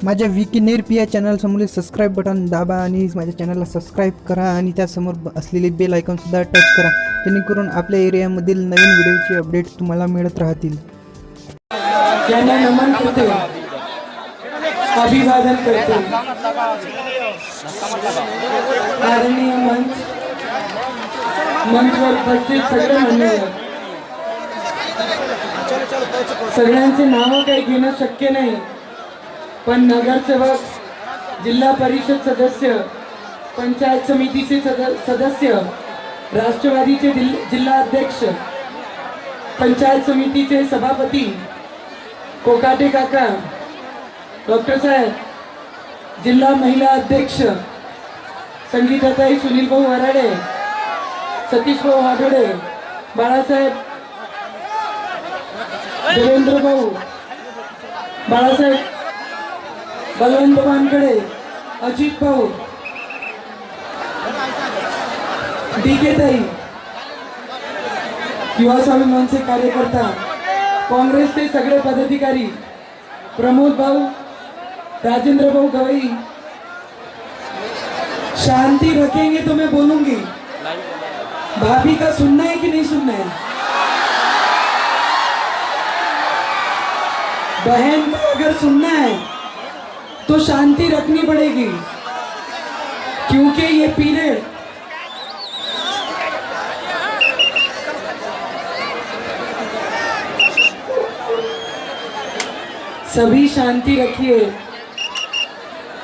माझ्या विकी नेरपी या चॅनलसमोर subscribe button दाबा आणि माझ्या चॅनलला सबस्क्राईब करा आणि त्यासमोर असलेले बेल आयकॉनसुद्धा टच करा, जेणेकरून आपल्या एरियामधील नवीन व्हिडिओचे अपडेट तुम्हाला मिळत राहतील. त्यांना नमन करते, अभिवादन करते. आदरणीय मंचवर उपस्थित सगळे मान्यवर, सगळ्यांचे नावं काही घेणं शक्य नाही, पण नगरसेवक, जिल्हा परिषद सदस्य, पंचायत समितीचे सदस्य, राष्ट्रवादीचे जिल्हा अध्यक्ष, पंचायत समितीचे सभापती कोकाटे काका, डॉक्टर साहेब, जिल्हा महिला अध्यक्ष संगीताताई सुनील भाऊ वराडे, सतीश भाऊ वाढोडे, बाळासाहेब देवेंद्र भाऊ, बाळासाहेब बलवंत वानकडे, अजित भाऊ, डीके ताई, युवा स्वाभिमानचे कार्यकर्ता, काँग्रेसचे सगळे पदाधिकारी, प्रमोद भाऊ, राजेंद्र भाऊ गवई. शांति रखेंगे तो मैं बोलूंगी. भाभी का सुनना है कि नहीं सुनना है? बहन को अगर सुनना है तो शांति रखनी पड़ेगी, क्योंकि ये पीरियड सभी शांति रखिए.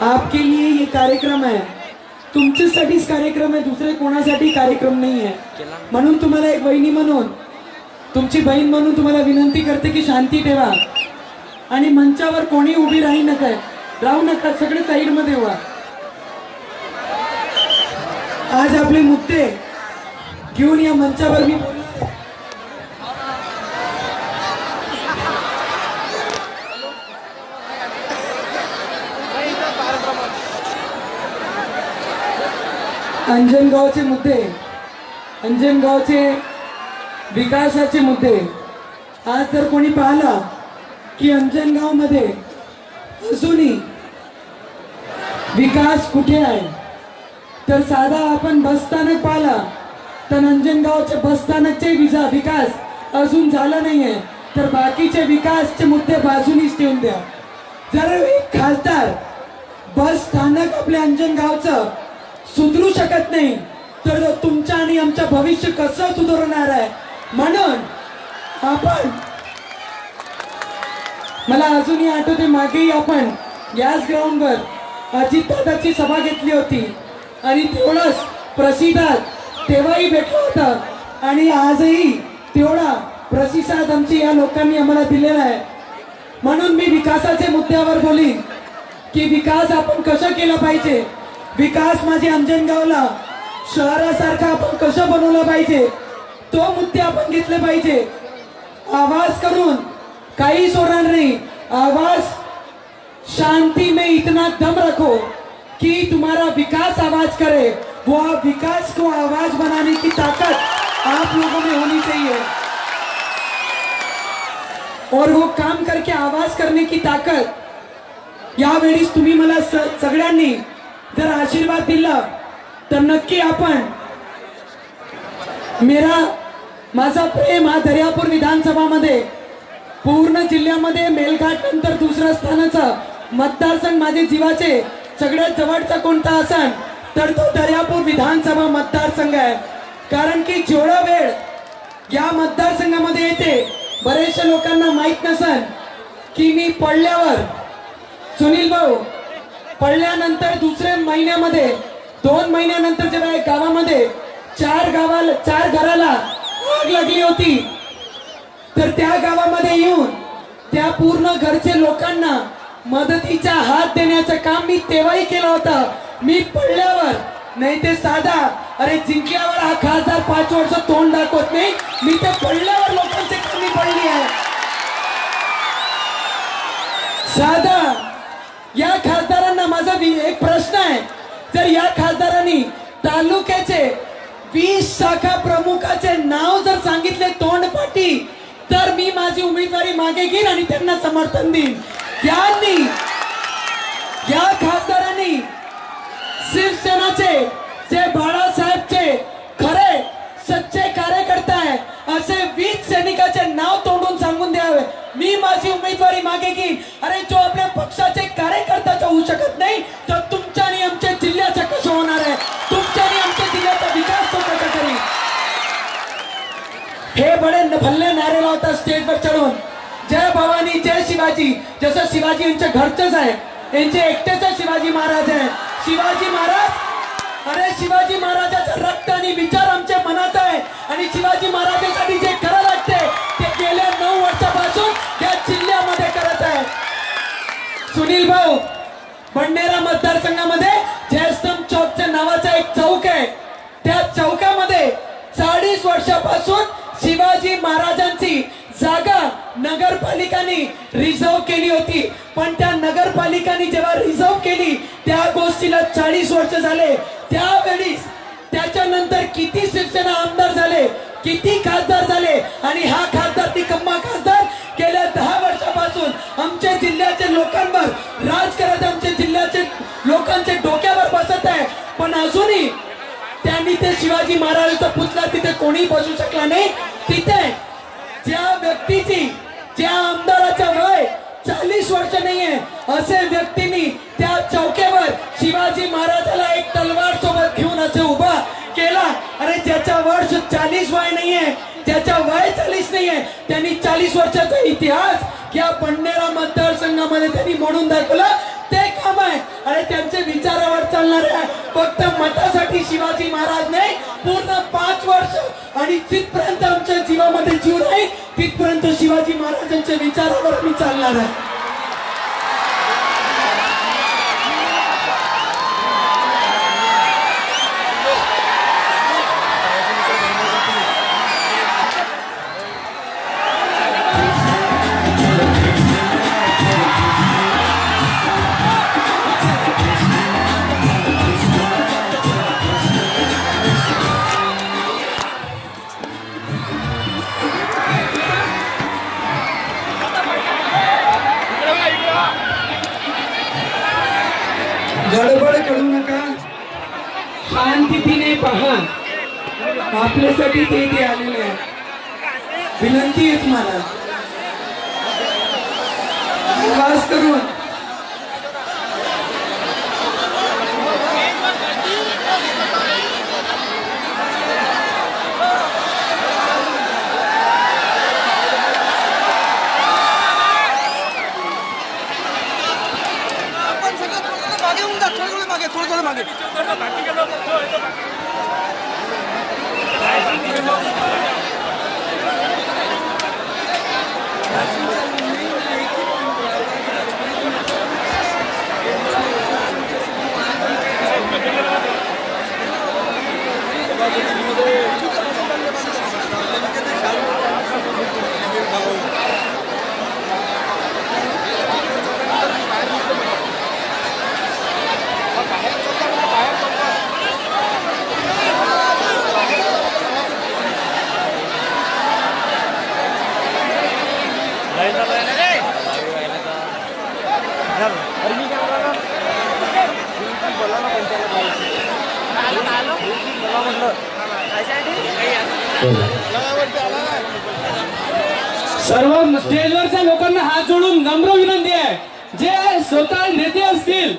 आपके लिए ये कार्यक्रम है, तुमच्यासाठीच कार्यक्रम आहे, दुसरे कोणासाठी कार्यक्रम नाही आहे. म्हणून तुम्हाला एक वहिनी म्हणून, तुमची बहीण म्हणून तुम्हाला विनंती करते की शांती ठेवा आणि मंचावर कोणी उभी राहू नका, सगळे साईड मध्ये व्हा. आज आपले मुद्दे घेऊन या मंचावर मी अंजनगावचे मुद्दे, अंजनगावचे विकासाचे मुद्दे. आज जर कोणी पाहिला की अंजनगाव मध्ये अजूनही विकास कुठे आहे, तर साधा आपण बसस्थानक पाहिला तर अंजनगावचे बसस्थानकचे विकास अजून झाला नाहीये, तर बाकीचे विकासचे मुद्दे बाजूनीच ठेवून द्या. जर एक खासदार बस स्थानक आपल्या अंजनगावचं सुधरू शकत नाही, तर तुमच्या आणि आमचं भविष्य कसं सुधारणार आहे? म्हणून आपण, मला अजूनही आठवते, मागेही आपण याच ग्राउंडवर अजितदादाची सभा घेतली होती आणि तेवढंच प्रसिद्धात तेव्हाही भेटलं होतं आणि आजही तेवढा प्रतिसाद आमची या लोकांनी आम्हाला दिलेला आहे. म्हणून मी विकासाच्या मुद्द्यावर बोलीन की विकास आपण कसं केला पाहिजे, विकास माझ्या अंजनगावला शहरासारखा आपण कसं बनवलं पाहिजे, तो मुद्दे आपण घेतले पाहिजे. आवाज करून काही सोडणार नाही. आवाज शांति में इतना दम रखो कि तुम्हारा विकास आवाज करे. वो विकास को आवाज बनाने की ताकत आप लोगों में होनी चाहिए और वो काम करके आवाज करने की ताकत यावेळी तुम्ही मला सगळ्यांनी जर आशीर्वाद दिला तर नक्की आपण, माझा प्रेम हा दर्यापूर विधानसभा मध्ये पूर्ण जिल्ह्यामध्ये मेलघाट नंतर दुसऱ्या स्थानाचा मतदारसंघ माझे जीवाचे सगळ्यात जवळचा कोणता असन तर तो दर्यापूर विधानसभा मतदारसंघ आहे. कारण की जेवढा वेळ या मतदारसंघामध्ये येते, बरेचशा लोकांना माहित नसन की मी पडल्यावर, सुनील भाऊ पडल्यानंतर दुसऱ्या महिन्यामध्ये 2 महिन्यानंतर जेव्हा एक गावामध्ये 4 घराला आग लागली होती, तर त्या गावामध्ये येऊन त्या पूर्ण घरचे लोकांना मदतीचा हात देण्याचं काम मी तेव्हाही केलं होतं. मी पडल्यावर नाही, ते साधा अरे जिंकल्यावर हा खासदार 5 वर्ष तोंड दाखवत नाही, मी ते पडल्यावर लोकांची कमी पडली आहे. साधा या खासदारांना माझा एक प्रश्न आहे, जर या खासदारांनी तालुक्याचे 20 शाखा प्रमुखाचे नाव जर सांगितले तोंडपाठी, तर मी माझी उमेदवारी मागे घेईन आणि त्यांना समर्थन देईन. यांनी या खासदारांनी शिवसेनाचे जे बाळासाहेबचे खरे सच्चे कार्यकर्ते आहे असे 20 सैनिकाचे नाव तोंडून सांगून द्यावे. मी माझी उमेदवारी मागे घेईन. अरे जो आपल्या पक्षाचे कार्यकर्ता होऊ शकत नाही तर तुमच्या आणि आमच्या जिल्ह्याचं कसं होणार आहे? तुमच्या आणि आमच्या जिल्ह्याचा विकास तो कसा करील? हे बडे भल्ले नारे लावतात स्टेजवर चढून, जय भवानी जय शिवाजी. जसं शिवाजी यांच्या घरचंच आहे, यांचे एकटेच शिवाजी महाराज आहे. शिवाजी महाराज, अरे शिवाजी महाराजाचं रक्त आणि विचार आमच्या मनात आहे आणि शिवाजी महाराजांसाठी जे करावं लागते ते गेल्या 9 वर्षापासून या जिल्ह्यामध्ये करत आहे. सुनील भाऊ, बंडेरा मतदारसंघामध्ये जयस्तंभ चौकच्या नावाचा एक चौक आहे. त्या चौकामध्ये 40 वर्षापासून शिवाजी महाराजांची जागा नगरपालिकांनी रिझर्व केली होती. पण त्या नगरपालिकांनी जेव्हा रिझर्व केली त्या गोष्टीला 40 वर्ष झाले. त्यावेळी त्याच्यानंतर किती शिवसेना आमदार झाले, किती खासदार झाले आणि हा खासदार निकम्मा खासदार गेल्या 10 वर्षापासून आमच्या जिल्ह्याच्या लोकांवर राज करत आमच्या जिल्ह्याचे लोकांच्या डोक्यावर बसत आहे. पण अजूनही त्यांनी ते शिवाजी महाराजांचा पुतळा तिथे कोणी बसू शकला नाही. तिथे ज्या व्यक्तीची, ज्या आमदाराचा वय 40 वर्ष नाहीये असे व्यक्तींनी त्या चौक्यावर शिवाजी महाराजाला एक तलवार सोबत घेऊन असे उभा केला. अरे ज्याचा वर्ष 40 वय नाहीये, ज्याचा वय 40 नाहीये, त्यांनी 40 वर्षाचा इतिहास या बंडेरा मतदारसंघामध्ये त्यांनी म्हणून दाखवला. ते काम आहे. अरे त्यांचे विचारावर चालणार आहे. फक्त मतासाठी शिवाजी महाराज नाही, पूर्ण 5 वर्ष आणि तिथपर्यंत आमच्या जीवामध्ये जीव नाही तिथपर्यंत शिवाजी महाराजांच्या विचारावर मी चालणार आहे. गडबड करू नका, शांततेने पहा. आपल्यासाठी ते इथे आलेले आहे. विनंती आहे तुम्हाला आवाज करून थोडं मागे सर्व स्टेजवरच्या लोकांना हात जोडून नम्र विनंती आहे, जे स्वतः नेते असतील,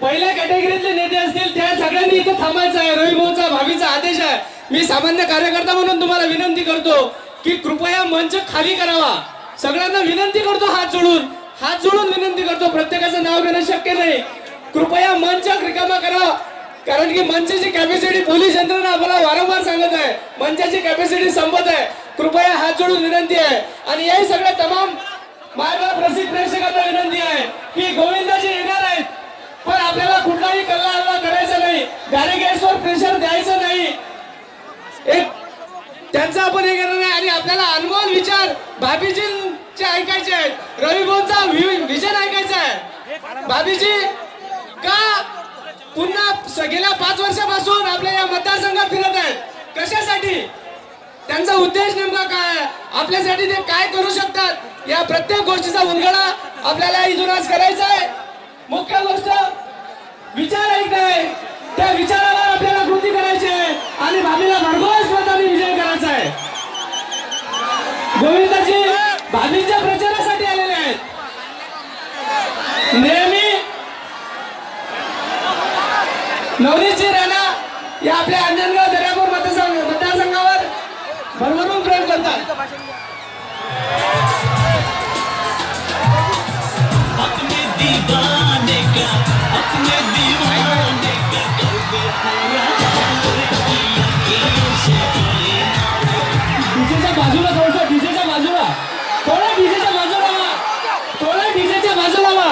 पहिल्या कॅटेगरीतले नेते असतील, त्या सगळ्यांनी इथे थांबायचं आहे. रवी भाऊचा भावीचा आदेश आहे. मी सामान्य कार्यकर्ता म्हणून तुम्हाला विनंती करतो की कृपया मंच खाली करावा. सगळ्यांना विनंती करतो, हात जोडून विनंती करतो. प्रत्येकाचं नाव घेणं शक्य नाही. कृपया मंच रिकामा करा, कारण की मंचाची कॅपॅसिटी पोलीस यंत्रणा आम्हाला वारंवार सांगत आहे, मंचाची कॅपॅसिटी संपत आहे. कृपया हात जोडून विनंती आहे. आणि याही सगळ्या तमाम माझ्या प्रसिद्ध प्रेक्षकांना विनंती आहे की गोविंदाजी येणार आहेत, पण आपल्याला कुठलाही कल्ला करायचा नाही, बॅरिकेड्सवर प्रेशर द्यायचं नाही. एक त्यांचा आपण हे करणार नाही. आणि आपल्याला अनमोल विचार भाभीजींचे ऐकायचे आहेत, रवी भाऊंचा विजन ऐकायचा आहे. भाभीजी का पुन्हा गेल्या 5 वर्षापासून आपल्या या मतदारसंघात फिरत आहेत? कशासाठी? त्यांचा उद्देश नेमका काय आहे? आपल्यासाठी ते काय करू शकतात? या प्रत्येक गोष्टीचा उलगडा आपल्याला इथून आज करायचा आहे. मुख्य गोष्ट विचार ऐकणे, त्या विचारावर आपल्याला कृती करायची आहे आणि भाभीला भरघोस मताने विजय करायचा आहे. गोविंदाजी भाभींच्या प्रचारासाठी आलेले आहेत. नेहमी नवनीतजी राणा या आपल्या अंजनगाव दर्यापूर मतदारसंघावर भरभरून प्रेम करतात. अपने दीवाने का डीजेच्या बाजूला थोडं, डीजेच्या बाजूला थोडं, डीजेच्या बाजूला वा, थोडं डीजेच्या बाजूला वा.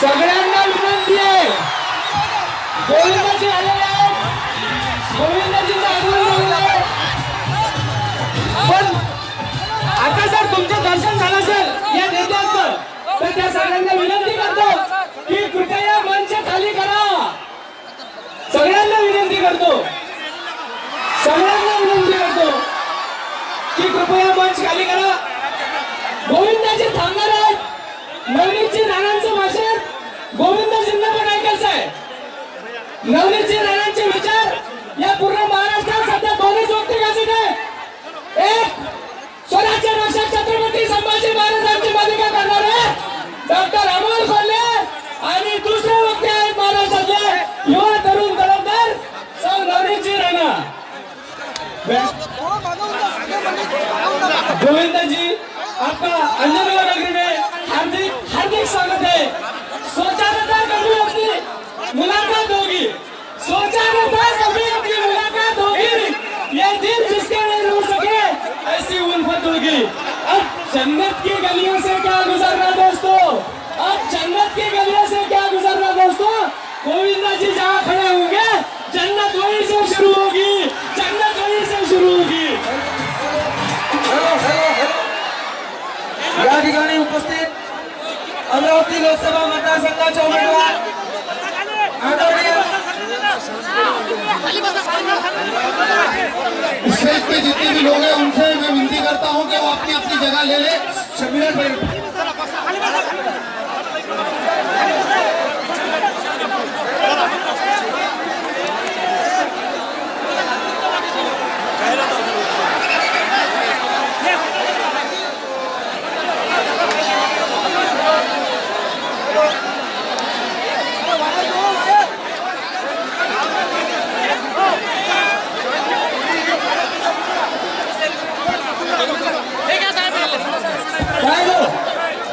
सगळ्यांना विनंती आहे, गोविंदाजी आलेले आहेत, गोविंदाजींचा आगमन झालेलं आहे. पण आता जर तुमचं दर्शन झालं असेल या नेत्यांचं, तर त्या सगळ्यांना विनंती करतो की कृपया मंच खाली करा. सगळ्यांना विनंती करतो, सगळ्यांना विनंती करतो की कृपया मंच खाली करा. गोविंदाजी थांबणार आहेत. नवनीतजी राणांचं भाषण गोविंदाजींना पण ऐकायचं आहे. नवनीतजी राणांचे विचार या पूर्ण महाराष्ट्रात सध्या दोन्ही व्यक्ती गाजत आहे. एक स्वराज्य रक्षक छत्रपती संभाजी महाराजांची मालिका करणारे डॉक्टर अमोल कोल्हे आणि दुसरे व्यक्ती आहेत महाराष्ट्रातले युवा तरुण तलवार सौ नवनीतजी राणा. गोविंदा जी, आपका अंजनगांव नगरी में हार्दिक हार्दिक स्वागत है. सोचा न था कभी अपनी मुलाकात होगी, सोचा न था कभी अपनी मुलाकात होगी. ये दिल जिसके नहीं रो सके ऐसी उल्फत होगी. अब जन्नत की गलियों से क्या गुजरना दोस्तों, अब जन्नत की गलियों से क्या गुजरना दोस्तों. गोविंदा जी जहाँ खड़े होंगे जन्नत वहीं से शुरू होगी, जन्नत वहीं से शुरू होगी. या ठिकाणी उपस्थित अमरावती लोकसभा मतदारसंघाचे उमेदवार आदरणीय स्टेज पे जितने भी लोग हैं उनसे मैं विनती करता हूं कि वो अपनी अपनी जगह ले ले. शमीर भाई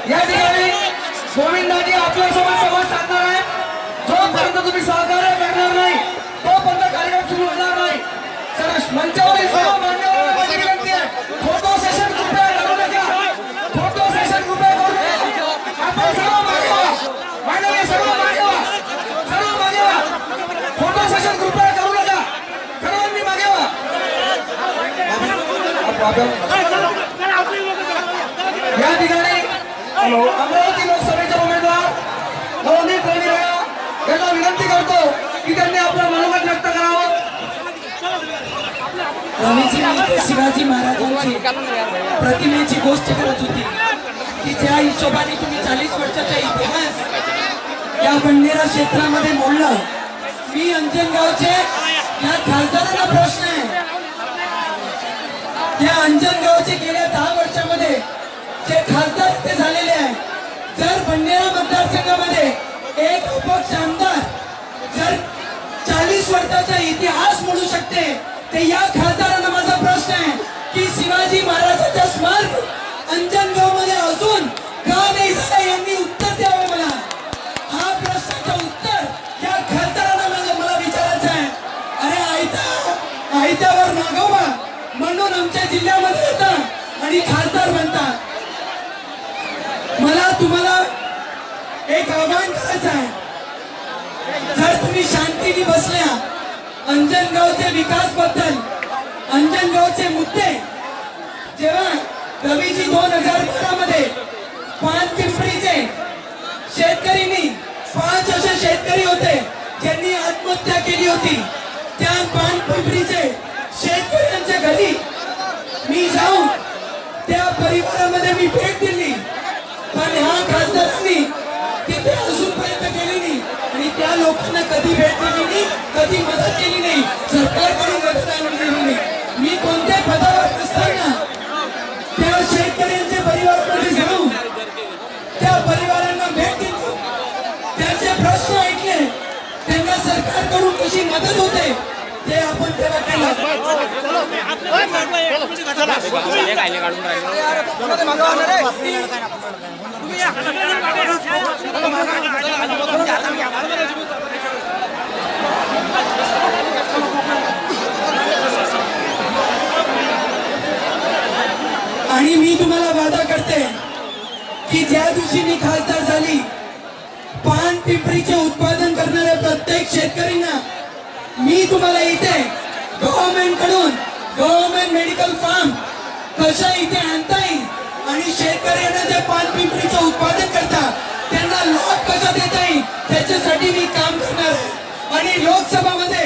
या ठिकाणी गोविंदाजी आपल्यासोबत संवाद साधणार आहे. जोपर्यंत तुम्ही सहकार्य करणार नाही तोपर्यंत कार्यक्रम सुरू होणार नाही. सर मंचावरील सर्व मान्यवरांना माझी विनंती आहे, फोटो सेशन कृपया करू नका, फोटो सेशन कृपया करू नका. आपण सर्व मागे व्हा, माननीय सर्व मागे व्हा, सर्व मागे व्हा. फोटो सेशन कृपया करू नका, सर्वांनी मागे व्हा. या ठिकाणी अमरावती लोकसभेचे उमेदवार नवनीत राणा यांना विनंती करतो की त्यांनी आपलं मनोगत व्यक्त करावं. शिवाजी महाराजांची प्रतिमेची गोष्ट करत होती की ज्या हिशोबाने तुम्ही 40 वर्षाचा इतिहास या बंडेरा क्षेत्रामध्ये मोडलं. मी अंजनगावचे या खासदारांना प्रश्न आहे, या अंजनगावचे गेल्या 10 वर्षामध्ये जे खासदार ते झालेले आहे, जर बंडेरा मतदारसंघामध्ये एक अपक्ष आमदार जर 40 वर्षाचा इतिहास मोडू शकते, ते या खासदारांना माझा प्रश्न आहे की शिवाजी महाराजांचा स्मारक अंजनगाव मध्ये असून का नाही झालं, यांनी उत्तर द्यावं मला. हा प्रश्नाचं उत्तर या खासदारांना मला विचारायचं आहे. अरे आयत्यावर मागोवा म्हणून आमच्या जिल्ह्यामध्ये येतात आणि खासदार म्हणतात. मला तुम्हाला एक आवाहन करायचं आहे, जर तुम्ही शांतीने बसल्या अंजनगावचे विकास बद्दल, अंजनगावचे मुद्दे, जेव्हा रवीजी 2012 मध्ये पानपिंपरीचे शेतकऱ्यांनी 5 असे शेतकरी होते ज्यांनी आत्महत्या केली होती, त्या पानपिंपरीचे शेतकऱ्यांच्या घरी मी जाऊन त्या परिवारामध्ये मी भेट दिली. पण ह्या खासदारांनी तिथे कधी भेट दिली नाही, कधी मदत केली नाही, सरकारकडून मदत आणून दिली नाही. मी कोणत्याही पदावर नसताना त्या शेतकऱ्यांच्या परिवारामध्ये जाऊन त्या परिवारांना भेट दिली, त्यांचे प्रश्न ऐकले, त्यांना सरकारकडून कशी मदत होते ते आपण तेव्हा केलं. आणि मी तुम्हाला वादा करते की ज्या दिवशी मी खासदार झाली, पान पिंपरीचे उत्पादन करणाऱ्या प्रत्येक शेतकऱ्यांना मी तुम्हाला इथे गव्हर्नमेंट मेडिकल फार्म कशा इथे आणता येईल आणि शेतकऱ्यांना जे पान पिंपरीचं उत्पादन करतात त्यांना लाभ कसा देता येईल त्याच्यासाठी मी काम करणार आहे. आणि लोकसभामध्ये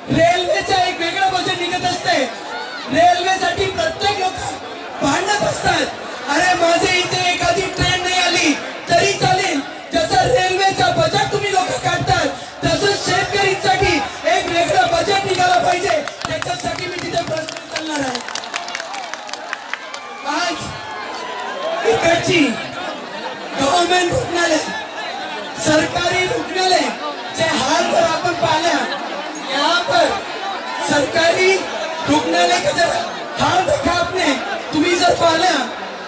रेल्वेचं एक वेगळं बजेट निघत असते. रेल्वेसाठी प्रत्येक लोक भांडत असतात, अरे माझे इथे एखादी ट्रेन नाही आली तरी चालेल. जसं रेल्वेचं बजेट तुम्ही लोक काढतात तसंच शेतकऱ्यांसाठी एक वेगळं बजेट निघालं पाहिजे, त्याच्यासाठी मी तिथे प्रश्न चालणार आहे. आज इकडची गव्हर्नमेंट रुग्णालय, सरकारी रुग्णालय जे हाल जर आपण पाहिल्या, यहाँ पर सरकारी रुग्णालय का जर हाल देखा आपने, तुम्ही जर पाहिल्या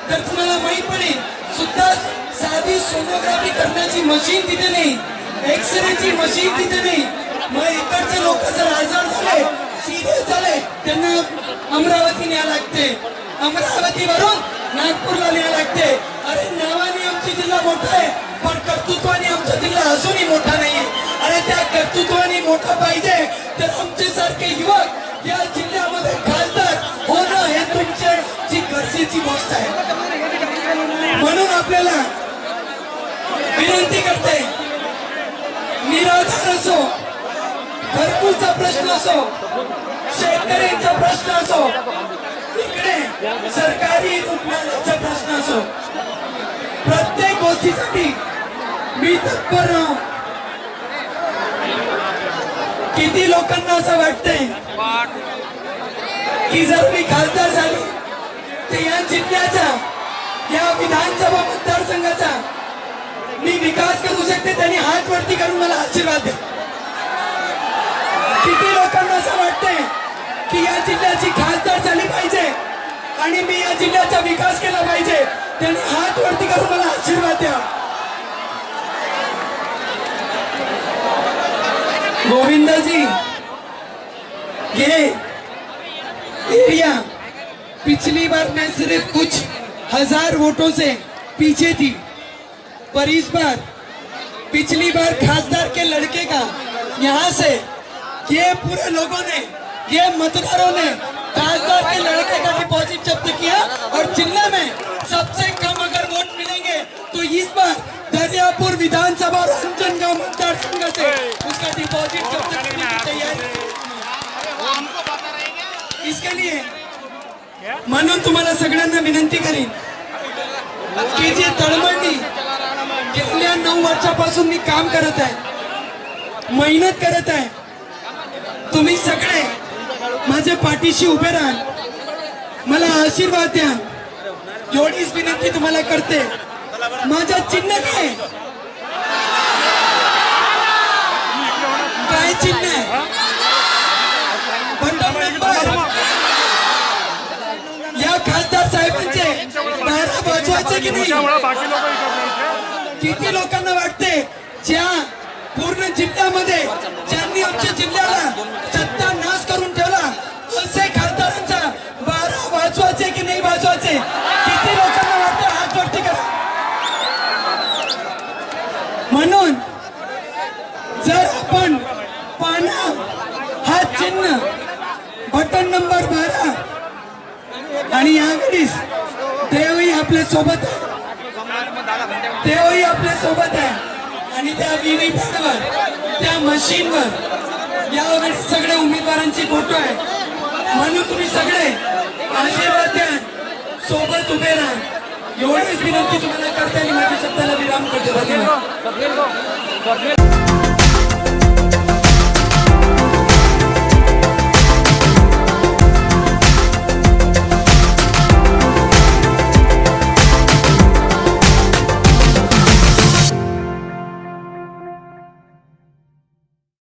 तर तुम्हाला माहित पडेल सुद्धा साधी सोनोग्राफी करण्याची मशीन तिथे नाही, एक्सरेची मशीन तिथे नाही. मग इकडचे लोक जर आजार झाले, सिरियस झाले, त्यांना अमरावती न्याय लागते, अमरावतीवरून नागपूरला न्याय लागते. अरे नावाने आमची जिल्हा मोठा आहे पण कर्तृत्वाने आमचा जिल्हा अजूनही मोठा नाहीये. आणि त्या कर्तृत्वाने मोठा पाहिजे तर आमचे सारखे युवक या जिल्ह्यामध्ये खासदार होणं हे तुमची गरजेची गोष्ट आहे. म्हणून आपल्याला विनंती करते, निराधार असो, घरकुलचा प्रश्न असो, शेतकऱ्यांचा प्रश्न असो, इकडे सरकारी रुग्णालयाचा प्रश्न असो, प्रत्येक गोष्टीसाठी मी तत्पर राहू. किती लोकांना असं वाटतंय की जर मी खासदार झाली तर या जिल्ह्याचा, या विधानसभा मतदारसंघाचा मी विकास करू शकते, त्यांनी हात वरती करून मला आशीर्वाद द्या. किती लोकांना असं वाटतंय की या जिल्ह्याची खासदार झाली पाहिजे आणि मी या जिल्ह्याचा विकास केला पाहिजे, त्यांनी हात वरती करून मला आशीर्वाद द्या. गोविंदा जी, ये एरिया पिछली बार मैं सिर्फ कुछ हजार वोटों से पीछे थी, पर इस बार पिछली बार खासदार के लड़के का यहाँ से ये पूरे लोगों ने, ये मतदारों ने खासदार के लड़के का डिपॉजिट जब्त किया और जिले में सबसे कम अगर वोट मिलेंगे तो इस बार दरियापुर विधानसभा और अंजनगांव मतदार संघ से उसका डिपॉजिट जब्त करने की तैयारी. इसके लिए म्हणून तुम्हाला सगळ्यांना विनंती करीन की जे तळमळणी गेल्या 9 वर्षापासून मी काम करत आहे, मेहनत करत आहे, तुम्ही सगळे माझ्या पाठीशी उभे राहा, मला आशीर्वाद द्या, एवढीच विनंती तुम्हाला करते. माझं चिन्ह काय चिन्ह आहे? Button number. या खासदार साहेबांचे 12 वाजवायचे की नाही? किती लोकांना वाटते ज्या पूर्ण जिल्ह्यामध्ये ज्यांनी आमच्या जिल्ह्याला सत्ता नाश करून ठेवला असे खासदारांचा 12 वाजवायचे की नाही वाजवायचे? किती लोकांना वाटते? हात वरती करा. म्हणून जर आपण पाना हा चिन्ह बटन नंबर 12 आणि यावेळेस देवही आपल्या सोबत आहे, देवही आपल्या सोबत आहे आणि त्या व्हीव्हीपॅटवर, त्या मशीनवर यावेळेस सगळे उमेदवारांची फोटो आहे. म्हणून तुम्ही सगळे आशीर्वाद द्या, सोबत उभे राहा, एवढीच विनंती तुम्हाला करते आणि माझ्या शब्दाला विराम करते. धन्यवाद.